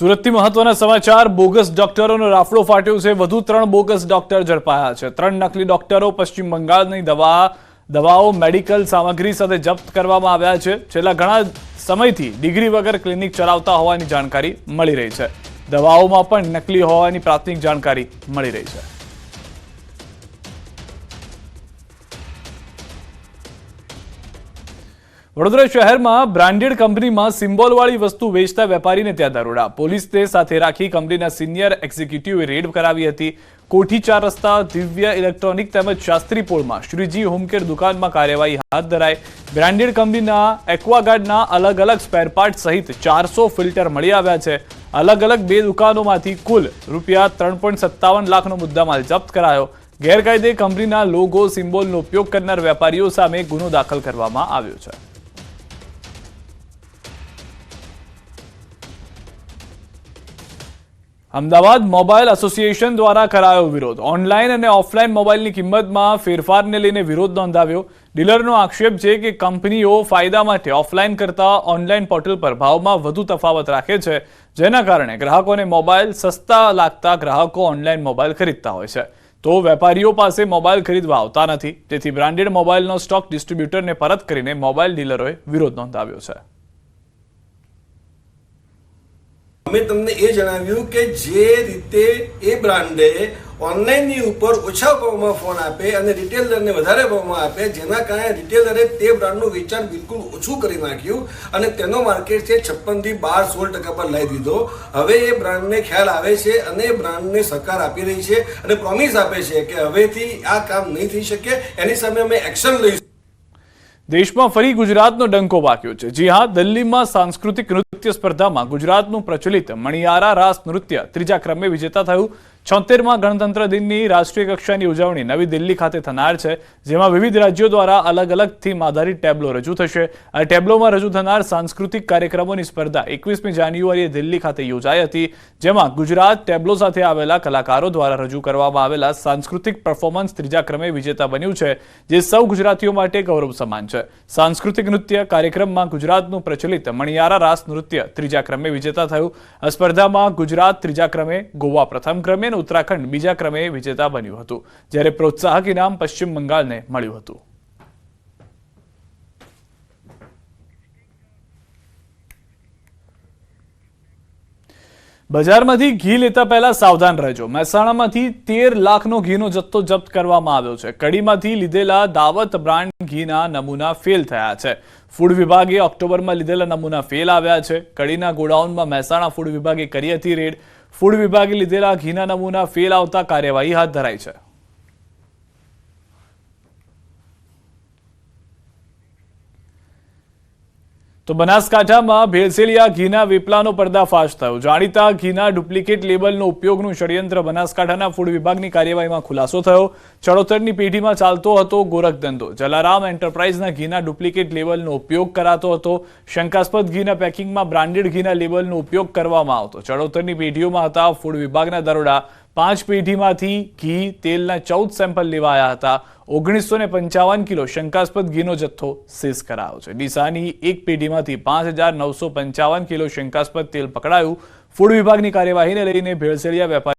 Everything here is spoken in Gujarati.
સુરતથી મહત્વના સમાચાર બોગસ ડોક્ટરોનો રાફડો ફાટ્યો છે। વધુ 3 બોગસ ડોક્ટર ઝડપાયા છે। 3 નકલી ડોક્ટરો પશ્ચિમ બંગાળની દવાઓ મેડિકલ સામગ્રી સાથે જપ્ત કરવામાં આવ્યા છે। છેલ્લા ઘણા સમયથી ડિગ્રી વગર ક્લિનિક ચલાવતા હોવાની જાણકારી મળી રહી છે। દવાઓમાં પણ નકલી હોવાની પ્રાથમિક જાણકારી મળી રહી છે। વડોદરા શહેરમાં બ્રાન્ડેડ કંપનીમાં સિમ્બોલવાળી વસ્તુ વેચતા વેપારીને ત્યાં દરોડા। પોલીસને સાથે રાખી કંપનીના સિનિયર એક્ઝિક્યુટિવે રેડ કરાવી હતી। કોઠી 4 રસ્તા દિવ્ય ઇલેક્ટ્રોનિક તેમજ શાસ્ત્રી પોળમાં શ્રીજી હોમકેર દુકાનમાં કાર્યવાહી હાથ ધરાઈ। બ્રાન્ડેડ કંપનીના એક્વાગાર્ડના અલગ અલગ સ્પેર પાર્ટ સહિત 400 ફિલ્ટર મળી આવ્યા છે। અલગ અલગ 2 દુકાનોમાંથી કુલ ₹3.57 લાખનો મુદ્દામાલ જપ્ત કરાયો। ગેરકાયદે કંપનીના લોગો સિમ્બોલનો ઉપયોગ કરનાર વેપારીઓ સામે ગુનો દાખલ કરવામાં આવ્યો છે। અમદાવાદ મોબાઈલ એસોસિએશન દ્વારા કરાયો વિરોધ। ઓનલાઈન અને ઓફલાઈન મોબાઈલની કિંમતમાં ફેરફારને લઈને વિરોધ નોંધાવ્યો। ડીલરનો આક્ષેપ છે કે કંપનીઓ ફાયદા માટે ઓફલાઈન કરતા ઓનલાઈન પોર્ટલ પર ભાવમાં વધુ તફાવત રાખે છે, જેના કારણે ગ્રાહકોને મોબાઈલ સસ્તા લાગતા ગ્રાહકો ઓનલાઈન મોબાઈલ ખરીદતા હોય છે, તો વેપારીઓ પાસે મોબાઈલ ખરીદવા આવતા નથી। તેથી બ્રાન્ડેડ મોબાઈલનો સ્ટોક ડિસ્ટ્રીબ્યુટરને પરત કરીને મોબાઈલ ડીલરોએ વિરોધ નોંધાવ્યો છે। અમે તમને એ જણાવ્યું કે જે રીતે એ બ્રાન્ડે ઓનલાઈનની ઉપર ઓછા ભાવમાં ફોન આપે અને રિટેલરને વધારે ભાવમાં આપે, જેના કારણે રિટેલરે તે બ્રાન્ડનું વેચાણ બિલકુલ ઓછું કરી નાખ્યું અને તેનો માર્કેટ છે 56 થી 12-16% પર લાવી દીધો। હવે એ બ્રાન્ડને ખ્યાલ આવે છે અને એ બ્રાન્ડને સહકાર આપી રહી છે અને પ્રોમિસ આપે છે કે હવેથી આ કામ નહીં થઈ શકે, એની સામે અમે એક્શન લઈશું। દેશમાં ફરી ગુજરાતનો ડંકો વાગ્યો છે। જી હા, દિલ્હીમાં સાંસ્કૃતિક નૃત્ય સ્પર્ધામાં ગુજરાતનું પ્રચલિત મણિયારા રાસ નૃત્ય ત્રીજા ક્રમે વિજેતા થયું। 76મા ગણતંત્ર દિનની રાષ્ટ્રીય કક્ષાની ઉજવણી નવી દિલ્હી ખાતે થનાર છે, જેમાં વિવિધ રાજ્યો દ્વારા અલગ અલગ થીમ આધારિત ટેબ્લો રજૂ થશે। આ ટેબ્લોમાં રજૂ થનાર સાંસ્કૃતિક કાર્યક્રમોની સ્પર્ધા 21મી જાન્યુઆરીએ દિલ્હી ખાતે યોજાઈ હતી, જેમાં ગુજરાત ટેબ્લો સાથે આવેલા કલાકારો દ્વારા રજૂ કરવામાં આવેલા સાંસ્કૃતિક પરફોર્મન્સ ત્રીજા ક્રમે વિજેતા બન્યું છે, જે સૌ ગુજરાતીઓ માટે ગૌરવ સમાન છે। સાંસ્કૃતિક નૃત્ય કાર્યક્રમમાં ગુજરાતનું પ્રચલિત મણિયારા રાસ નૃત્ય ત્રીજા ક્રમે વિજેતા થયું। આ સ્પર્ધામાં ગુજરાત ત્રીજા ક્રમે, ગોવા પ્રથમ ક્રમે, ઉત્તરાખંડ બીજા ક્રમે વિજેતા બન્યું હતું, જ્યારે પ્રોત્સાહક ઇનામ પશ્ચિમ બંગાળને મળ્યું હતું। બજારમાંથી ઘી લેતા પહેલા સાવધાન રહેજો। મહેસાણામાંથી 13 લાખનો ઘીનો જથ્થો જપ્ત કરવામાં આવ્યો છે। કડીમાંથી લીધેલા દાવત બ્રાન્ડ ઘીના નમૂના ફેલ થયા છે। ફૂડ વિભાગે ઓક્ટોબરમાં લીધેલા નમૂના ફેલ આવ્યા છે। કડીના ગોડાઉનમાં મહેસાણા ફૂડ વિભાગે કરી હતી રેડ। ફૂડ વિભાગે લીધેલા ઘીના નમૂના ફેલ આવતા કાર્યવાહી હાથ ધરાઈ છે। તો બનાસકાંઠામાં ભેળસેળિયા ઘીના વેપલાનો પર્દાફાશ થયો। જાણીતા ઘીના ડુપ્લિકેટ લેબલનો ઉપયોગનું ષડયંત્ર બનાસકાંઠાના ફૂડ વિભાગની કાર્યવાહીમાં ખુલાસો થયો। ચડોતરની પેઢીમાં ચાલતો હતો ગોરખ ધંધો। જલારામ એન્ટરપ્રાઇઝના ઘીના ડુપ્લિકેટ લેબલનો ઉપયોગ કરાતો હતો। શંકાસ્પદ ઘીના પેકિંગમાં બ્રાન્ડેડ ઘીના લેબલનો ઉપયોગ કરવામાં આવતો। ચડોતરની પેઢીઓમાં હતા ફૂડ વિભાગના દરોડા। 5 પેઢીમાંથી ઘી તેલના 14 સેમ્પલ લેવાયા હતા। 1955 કિલો શંકાસ્પદ ઘીનો જથ્થો સીઝ કરાયો છે। ડીસાની એક પેઢીમાંથી 5955 કિલો શંકાસ્પદ તેલ પકડાયું। ફૂડ વિભાગની કાર્યવાહીને લઈને ભેળસેળિયા વેપારી